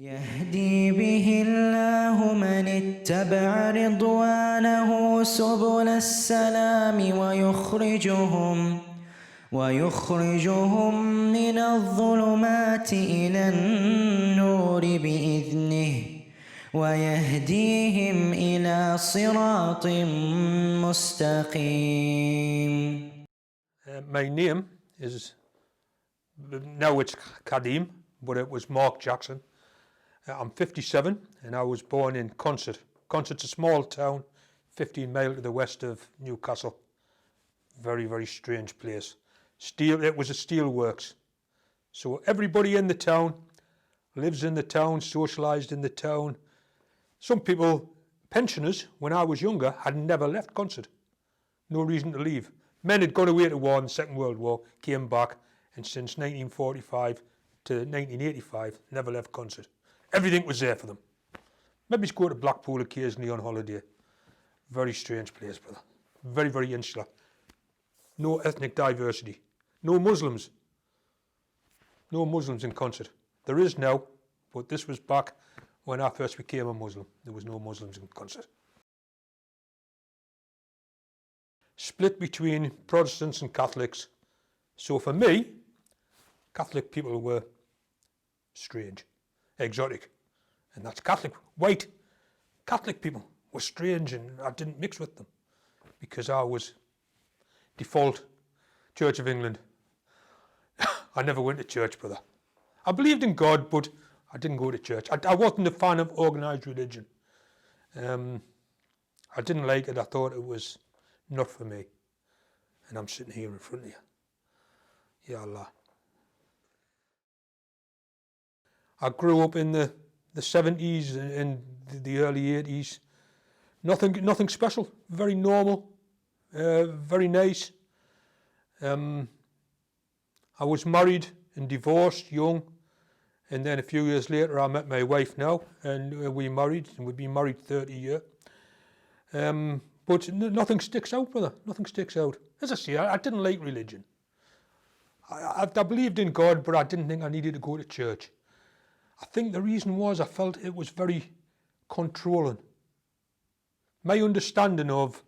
يهدي به الله من اتبع رضوانه سبل السلام ويخرجهم من الظلمات إلى النور بإذنه ويهديهم إلى صراط مستقيم. My name is, now it's Khadim, but it was Mark Jackson. I'm 57 and I was born in Concert. Concert's a small town, 15 miles to the west of Newcastle. Very, very strange place. It was a steel works. So everybody in the town lives in the town, socialised in the town. Some people, pensioners, when I was younger, had never left Concert. No reason to leave. Men had gone away to war in the Second World War, came back, and since 1945 to 1985, never left Concert. Everything was there for them. Maybe go to Blackpool occasionally on holiday. Very strange place, brother. Very, very insular. No ethnic diversity. No Muslims. No Muslims in Concert. There is now, but this was back when I first became a Muslim. There was no Muslims in Concert. Split between Protestants and Catholics. So for me, Catholic people were strange, exotic, and that's Catholic. White Catholic people were strange, and I didn't mix with them because I was default Church of England. I never went to church, brother. I believed in God, but I didn't go to church. I wasn't a fan of organised religion. I didn't like it. I thought it was not for me. And I'm sitting here in front of you. Ya Allah. I grew up in the 70s and the early 80s. Nothing special. Very normal. Very nice. I was married and divorced young. And then a few years later I met my wife now. And we married. And we've been married 30 years. But nothing sticks out, brother. Nothing sticks out. As I say, I didn't like religion. I believed in God, but I didn't think I needed to go to church. I think the reason was I felt it was very controlling. My understanding of,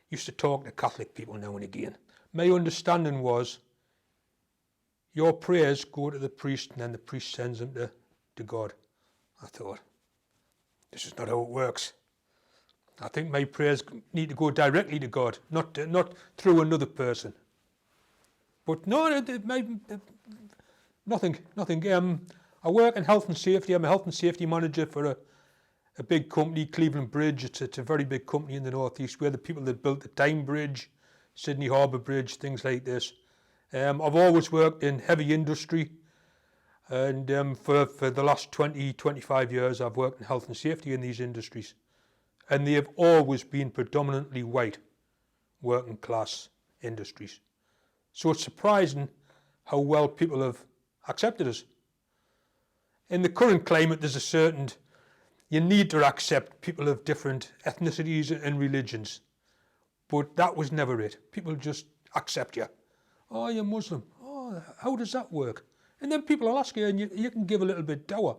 used to talk to Catholic people now and again, my understanding was your prayers go to the priest and then the priest sends them to God. I thought, this is not how it works. I think my prayers need to go directly to God, not through another person. But no, nothing. I work in health and safety. I'm a health and safety manager for a big company, Cleveland Bridge. It's a very big company in the northeast. We're the people that built the Tyne Bridge, Sydney Harbour Bridge, things like this. I've always worked in heavy industry, and for the last 25 years I've worked in health and safety in these industries. And they have always been predominantly white, working class industries. So it's surprising how well people have accepted us. In the current climate, there's a certain, you need to accept people of different ethnicities and religions. But that was never it. People just accept you. Oh, you're Muslim. Oh, how does that work? And then people will ask you, and you can give a little bit dower.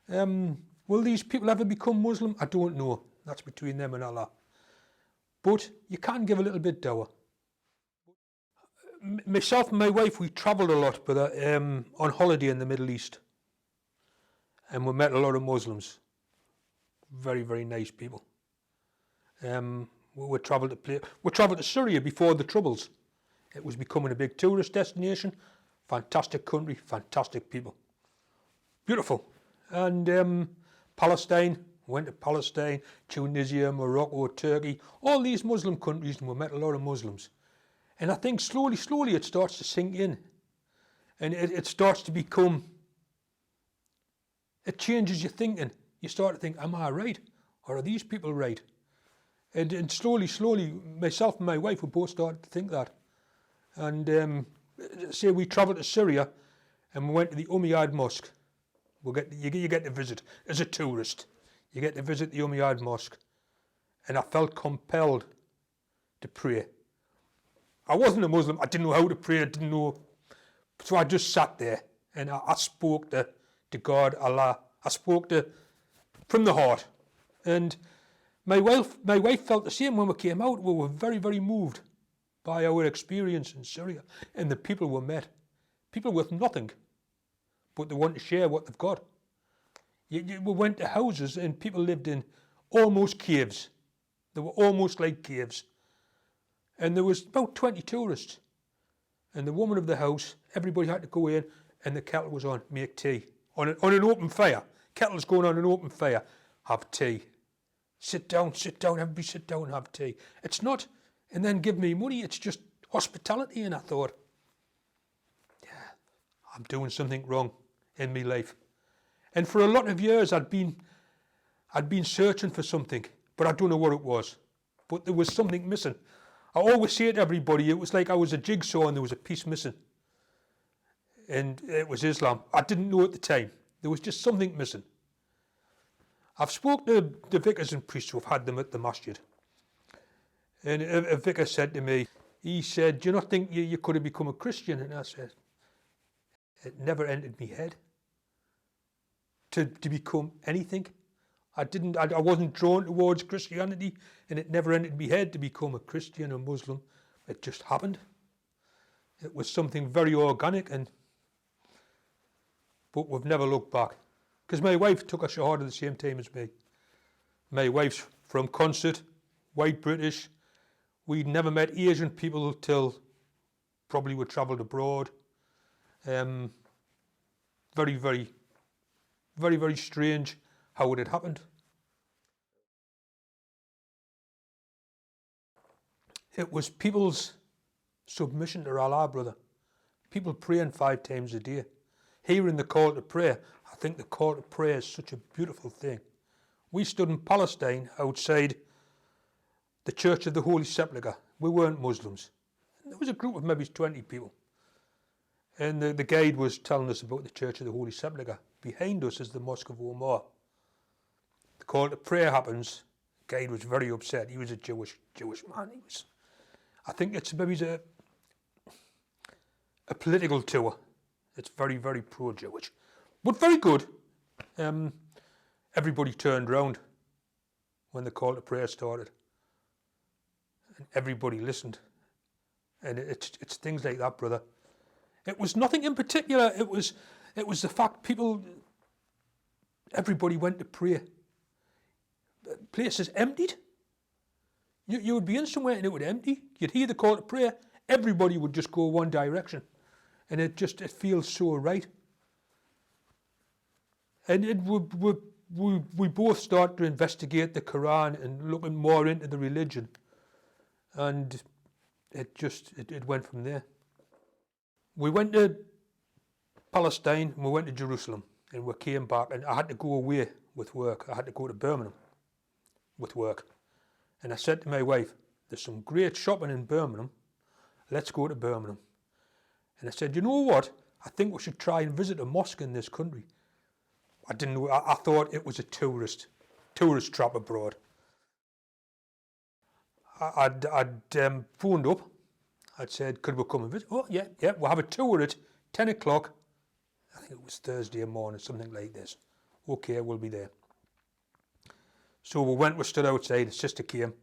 Will these people ever become Muslim? I don't know. That's between them and Allah. But you can give a little bit dower. Myself and my wife, we travelled a lot, brother, on holiday in the Middle East. And we met a lot of Muslims. Very, very nice people. We travelled to Syria before the Troubles. It was becoming a big tourist destination. Fantastic country, fantastic people. Beautiful. And Palestine, went to Palestine, Tunisia, Morocco, Turkey, all these Muslim countries, and we met a lot of Muslims. And I think slowly it starts to sink in. And it starts to become, it changes your thinking. You start to think, am I right? Or are these people right? And slowly, myself and my wife, we both started to think that. And say we travelled to Syria and we went to the Umayyad Mosque. You get to visit as a tourist. You get to visit the Umayyad Mosque. And I felt compelled to pray. I wasn't a Muslim. I didn't know how to pray. I didn't know. So I just sat there and I spoke to God, Allah, I spoke to from the heart. And my wife felt the same when we came out. We were very, very moved by our experience in Syria and the people we met. People with nothing, but they want to share what they've got. We went to houses and people lived in almost caves. They were almost like caves. And there was about 20 tourists. And the woman of the house, everybody had to go in and the kettle was on, make tea. On an open fire. Kettle's going on an open fire. Have tea. Sit down, everybody sit down and have tea. It's not, and then give me money, it's just hospitality. And I thought, yeah, I'm doing something wrong in my life. And for a lot of years I'd been searching for something, but I don't know what it was. But there was something missing. I always say to everybody, it was like I was a jigsaw and there was a piece missing. And it was Islam. I didn't know at the time. There was just something missing. I've spoken to the vicars and priests who have had them at the masjid. And a vicar said to me, he said, do you not think you could have become a Christian? And I said, it never entered my head to become anything. I wasn't drawn towards Christianity, and it never entered my head to become a Christian or Muslim. It just happened. It was something very organic, but we've never looked back. Because my wife took a shahada at the same time as me. My wife's from Concert, white British. We'd never met Asian people till probably we travelled abroad. Very, very, very, very strange how it had happened. It was people's submission to Allah, brother. People praying 5 times a day. Hearing the call to prayer. I think the call to prayer is such a beautiful thing. We stood in Palestine outside the Church of the Holy Sepulchre. We weren't Muslims. There was a group of maybe 20 people. And the guide was telling us about the Church of the Holy Sepulchre. Behind us is the Mosque of Omar. The call to prayer happens. The guide was very upset. He was a Jewish man. I think it's maybe a political tour. It's very, very pro-Jewish. But very good. Everybody turned round when the call to prayer started. And everybody listened. And it's things like that, brother. It was nothing in particular. It was the fact everybody went to pray. Places emptied. You would be in somewhere and it would empty. You'd hear the call to prayer. Everybody would just go one direction. And it feels so right. And we both start to investigate the Quran and looking more into the religion. And it went from there. We went to Palestine and we went to Jerusalem and we came back and I had to go away with work. I had to go to Birmingham with work. And I said to my wife, there's some great shopping in Birmingham. Let's go to Birmingham. And I said, you know what? I think we should try and visit a mosque in this country. I didn't know. I thought it was a tourist trap abroad. I'd phoned up. I'd said, could we come and visit? Oh, yeah, we'll have a tour at 10 o'clock. I think it was Thursday morning, something like this. Okay, we'll be there. So we stood outside, the sister came.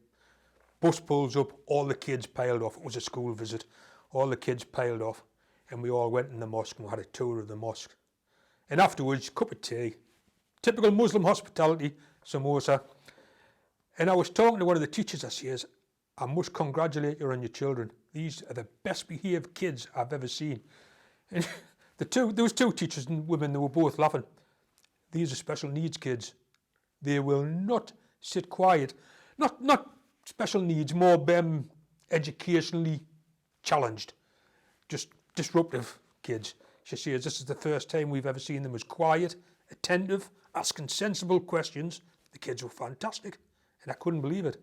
Bus pulls up, all the kids piled off. It was a school visit. All the kids piled off. And we all went in the mosque and we had a tour of the mosque. And afterwards, cup of tea. Typical Muslim hospitality, samosa. And I was talking to one of the teachers. I says, I must congratulate you on your children. These are the best behaved kids I've ever seen. And there was 2 teachers and women, they were both laughing. These are special needs kids. They will not sit quiet. Not special needs, more educationally challenged. Just disruptive kids. She says, this is the first time we've ever seen them as quiet, attentive, asking sensible questions. The kids were fantastic. And I couldn't believe it.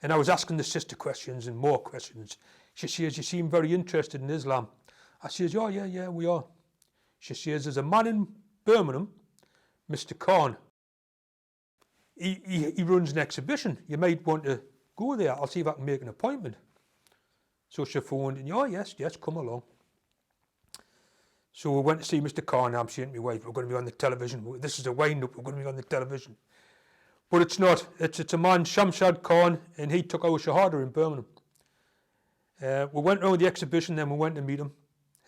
And I was asking the sister questions and more questions. She says, you seem very interested in Islam. I says, oh, yeah, we are. She says, there's a man in Birmingham, Mr. Khan. He runs an exhibition. You might want to go there. I'll see if I can make an appointment. So she phoned and, oh, yes, come along. So we went to see Mr. Khan. I'm saying to my wife, we're going to be on the television. This is a wind-up. We're going to be on the television. But it's not. It's a man, Shamshad Khan, and he took our Shahada in Birmingham. We went around the exhibition, then we went to meet him,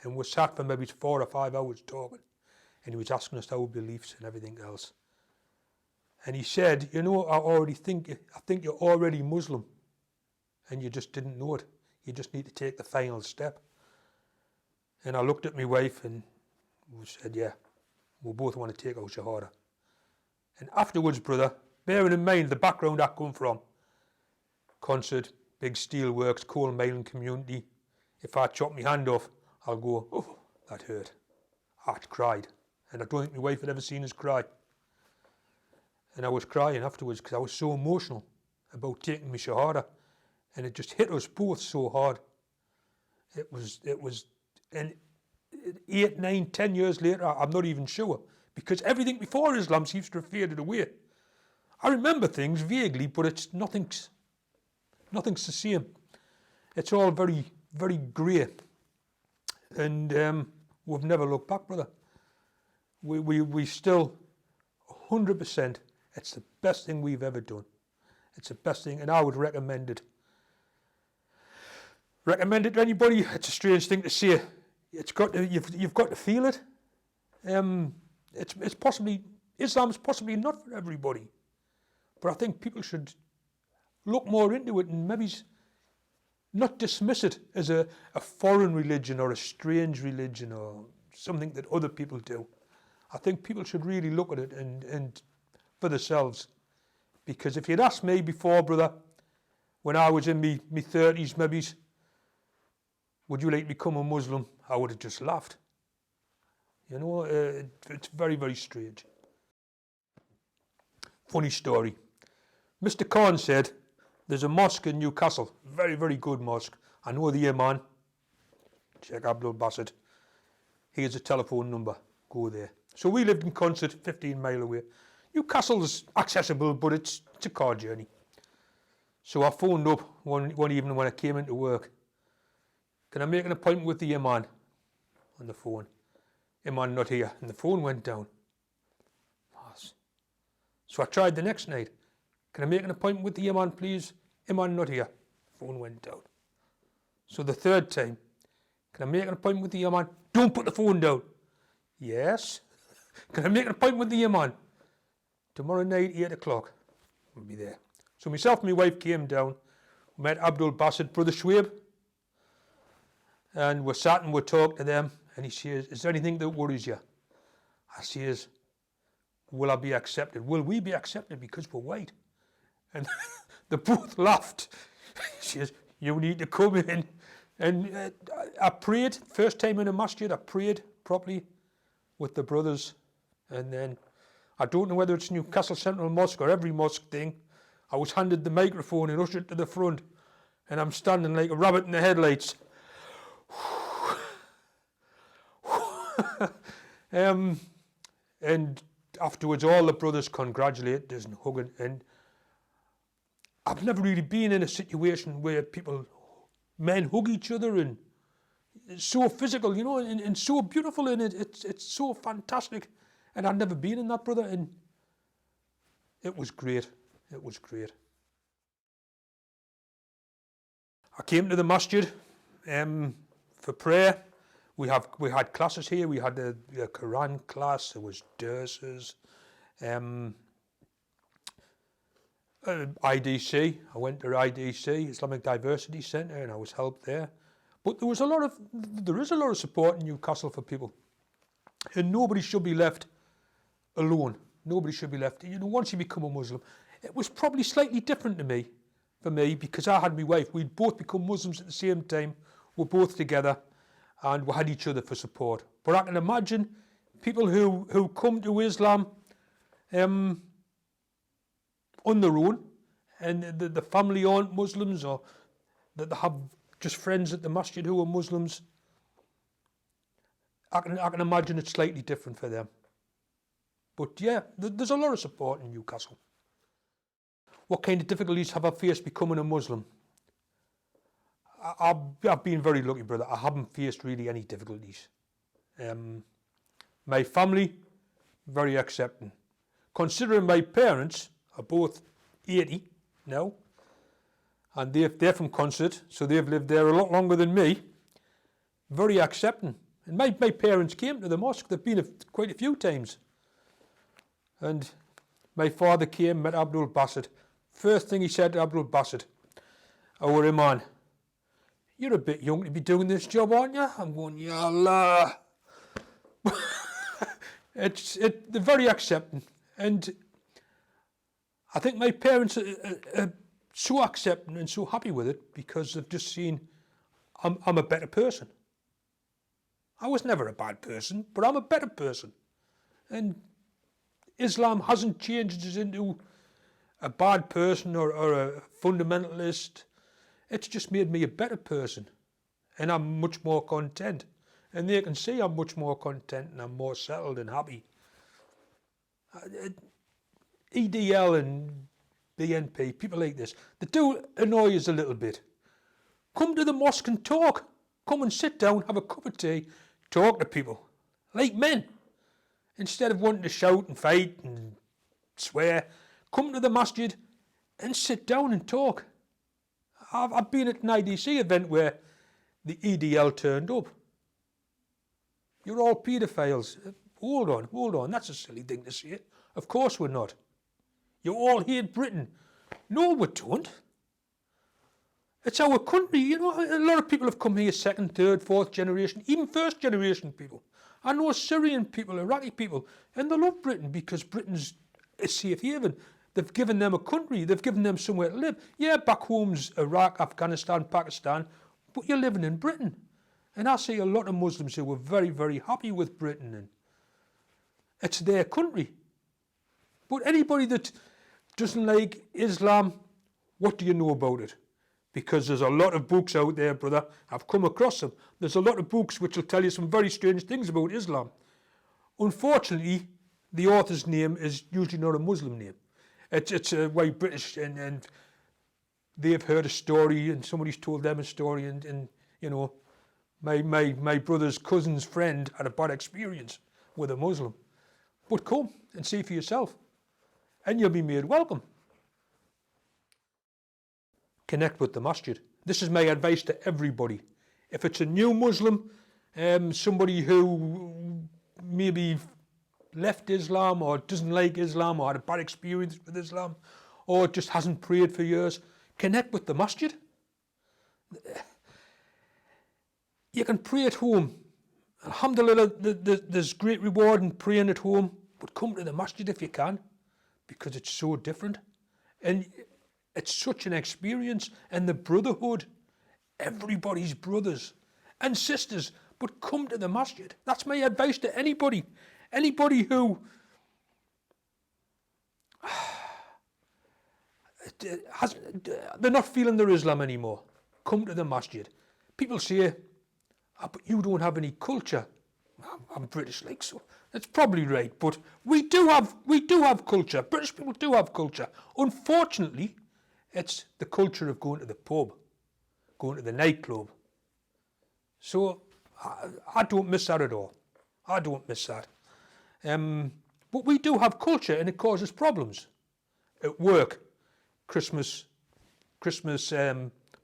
and we sat for maybe 4 or 5 hours talking. And he was asking us our beliefs and everything else. And he said, you know, I think you're already Muslim, and you just didn't know it. You just need to take the final step. And I looked at my wife and we said, yeah, we both want to take our Shahada. And afterwards, brother, bearing in mind the background I come from, concert, big steelworks, coal mining community, if I chop my hand off, I'll go, oh, that hurt. I cried. And I don't think my wife had ever seen us cry. And I was crying afterwards because I was so emotional about taking my Shahada. And it just hit us both so hard. It was, and 8, 9, 10 years later, I'm not even sure. Because everything before Islam seems to have faded away. I remember things vaguely, but it's nothing's the same. It's all very, very grey. And we've never looked back, brother. We still, 100%, it's the best thing we've ever done. It's the best thing, and I would recommend it. Recommend it to anybody. It's a strange thing to say. It's got to, you've got to feel it. It's possibly, Islam's possibly not for everybody. But I think people should look more into it and maybe not dismiss it as a foreign religion or a strange religion or something that other people do. I think people should really look at it and for themselves. Because if you'd asked me before, brother, when I was in my 30s, maybe, would you like to become a Muslim? I would have just laughed. You know, it's very, very strange. Funny story. Mr. Khan said, there's a mosque in Newcastle, very, very good mosque. I know the imam, Sheikh Abdul Basit. Here's a telephone number, go there. So we lived in Concert, 15 mile away. Newcastle's accessible, but it's a car journey. So I phoned up one evening when I came into work. Can I make an appointment with the imam? On the phone. Imam not here, and the phone went down. So I tried the next night. Can I make an appointment with the imam, please? Imam not here. Phone went down. So the third time, can I make an appointment with the imam? Don't put the phone down. Yes. Can I make an appointment with the imam? Tomorrow night, 8 o'clock. I'll be there. So myself and my wife came down, met Abdul Basit, Brother Schwab, and we're sat and we're talking to them, and he says, is there anything that worries you? I says, will I be accepted? Will we be accepted because we're white? And they both laughed. He says, you need to come in. And I prayed, first time in a masjid, I prayed properly with the brothers. And then, I don't know whether it's Newcastle Central Mosque or every mosque thing, I was handed the microphone and ushered to the front. And I'm standing like a rabbit in the headlights. And afterwards, all the brothers congratulated us and hugging. And I've never really been in a situation where men hug each other, and it's so physical, you know, and so beautiful, and it's so fantastic. And I've never been in that, brother, and it was great. It was great. I came to the masjid for prayer. We had classes here. We had the Quran class. There was durses. IDC. I went to IDC, Islamic Diversity Centre, and I was helped there. But there is a lot of support in Newcastle for people, and nobody should be left alone. Nobody should be left. You know, once you become a Muslim, it was probably slightly different for me, because I had my wife. We'd both become Muslims at the same time. We're both together, and we had each other for support. But I can imagine people who come to Islam on their own, and the family aren't Muslims, or that they have just friends at the masjid who are Muslims. I can imagine it's slightly different for them. But yeah, there's a lot of support in Newcastle. What kind of difficulties have I faced becoming a Muslim? I've been very lucky, brother. I haven't faced really any difficulties. My family, very accepting. Considering my parents are both 80 now, and they're from Concert, so they've lived there a lot longer than me, very accepting. And my parents came to the mosque, they've been quite a few times. And my father came, met Abdul Basit. First thing he said to Abdul Basit, our Imam, you're a bit young to be doing this job, aren't you? I'm going, Ya Allah. They're very accepting. And I think my parents are so accepting and so happy with it because they've just seen I'm a better person. I was never a bad person, but I'm a better person. And Islam hasn't changed us into a bad person or a fundamentalist. It's just made me a better person. And I'm much more content. And they can see I'm much more content and I'm more settled and happy. EDL and BNP, people like this, they do annoy us a little bit. Come to the mosque and talk. Come and sit down, have a cup of tea, talk to people. Like men. Instead of wanting to shout and fight and swear, come to the masjid and sit down and talk. I've been at an IDC event where the EDL turned up. You're all paedophiles. Hold on, that's a silly thing to say. Of course we're not. You all hate Britain. No, we don't. It's our country. You know, a lot of people have come here second, third, fourth generation, even first generation people. I know Syrian people, Iraqi people, and they love Britain because Britain's a safe haven. They've given them a country. They've given them somewhere to live. Yeah, back home's Iraq, Afghanistan, Pakistan, but you're living in Britain. And I see a lot of Muslims who were very, very happy with Britain. And it's their country. But anybody that doesn't like Islam, what do you know about it? Because there's a lot of books out there, brother. I've come across them. There's a lot of books which will tell you some very strange things about Islam. Unfortunately, the author's name is usually not a Muslim name. It's a white British, and they've heard a story, and somebody's told them a story, and you know, my brother's cousin's friend had a bad experience with a Muslim. But come and see for yourself, and you'll be made welcome. Connect with the masjid. This is my advice to everybody. If it's a new Muslim, somebody who maybe left Islam or doesn't like Islam or had a bad experience with Islam or just hasn't prayed for years, connect with the masjid. You can pray at home. Alhamdulillah, there's great reward in praying at home, but come to the masjid if you can, because it's so different. And it's such an experience, and the brotherhood, everybody's brothers and sisters, but come to the masjid. That's my advice to anybody. Anybody who they're not feeling their Islam anymore, come to the masjid. People say, but you don't have any culture. I'm British, like, so that's probably right, but we do have culture. British people do have culture. Unfortunately, it's the culture of going to the pub, going to the nightclub. So I don't miss that at all. I don't miss that. But we do have culture, and it causes problems. At work, Christmas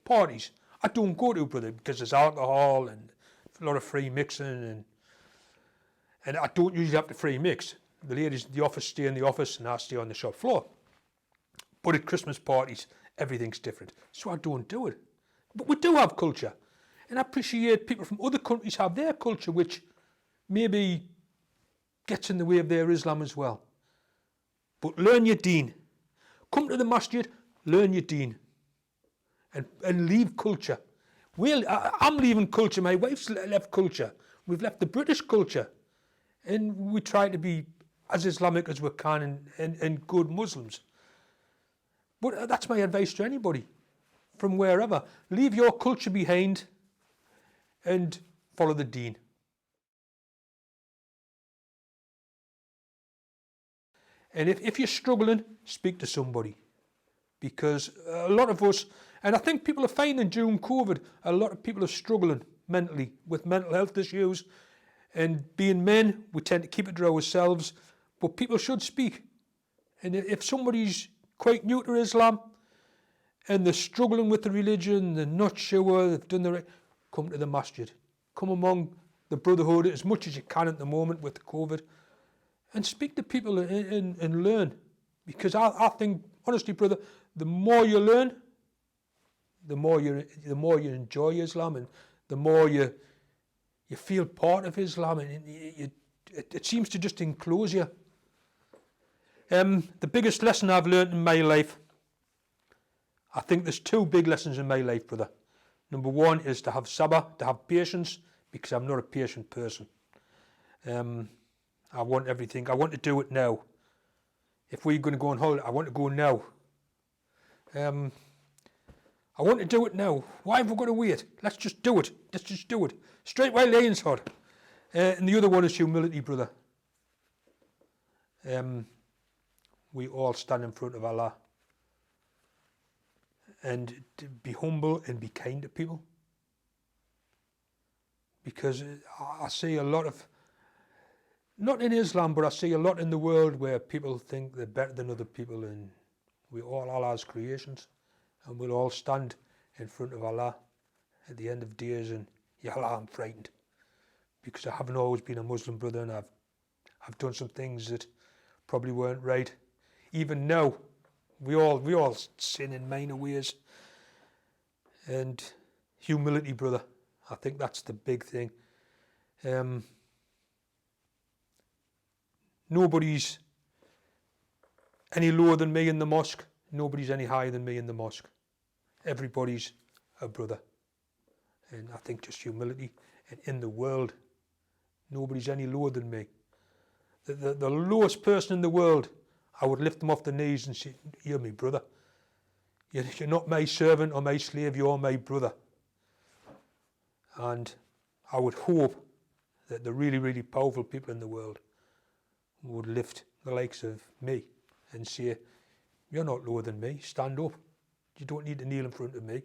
parties. I don't go to, brother, because there's alcohol and a lot of free mixing, and I don't usually have to free mix. The ladies in the office stay in the office, and I stay on the shop floor. But at Christmas parties, everything's different. So I don't do it. But we do have culture. And I appreciate people from other countries have their culture, which maybe gets in the way of their Islam as well. But learn your deen. Come to the masjid, learn your deen. And leave culture. I'm leaving culture. My wife's left culture. We've left the British culture. And we try to be as Islamic as we can and good Muslims. But that's my advice to anybody, from wherever. Leave your culture behind and follow the deen. And if you're struggling, speak to somebody. Because a lot of us, and I think people are finding during COVID, a lot of people are struggling mentally with mental health issues. And being men, we tend to keep it to ourselves, but people should speak. And if somebody's quite new to Islam and they're struggling with the religion, they're not sure, they've done the right, come to the masjid. Come among the brotherhood as much as you can at the moment with the COVID, and speak to people and learn. Because I think, honestly, brother, the more you learn, the more you enjoy Islam, and the more you feel part of Islam, and it seems to just enclose you. The biggest lesson I've learned in my life, I think there's two big lessons in my life, brother. Number one is to have sabr, to have patience, because I'm not a patient person. I want everything. I want to do it now. If we're going to go on holiday, I want to go now. I want to do it now. Why have we got to wait? Let's just do it. Let's just do it. Straight while the iron's hot. And the other one is humility, brother. We all stand in front of Allah. And to be humble and be kind to people. Because I see a lot of, not in Islam, but I see a lot in the world where people think they're better than other people, and we're all Allah's creations, and we'll all stand in front of Allah at the end of days, and ya Allah, I'm frightened, because I haven't always been a Muslim, brother, and I've done some things that probably weren't right. Even now, we all sin in minor ways. And humility, brother, I think that's the big thing. Nobody's any lower than me in the mosque. Nobody's any higher than me in the mosque. Everybody's a brother. And I think just humility. And in the world, nobody's any lower than me. The lowest person in the world, I would lift them off the knees and say, you're my brother. You're not my servant or my slave, you're my brother. And I would hope that the really, really powerful people in the world would lift the likes of me and say, you're not lower than me, stand up. You don't need to kneel in front of me.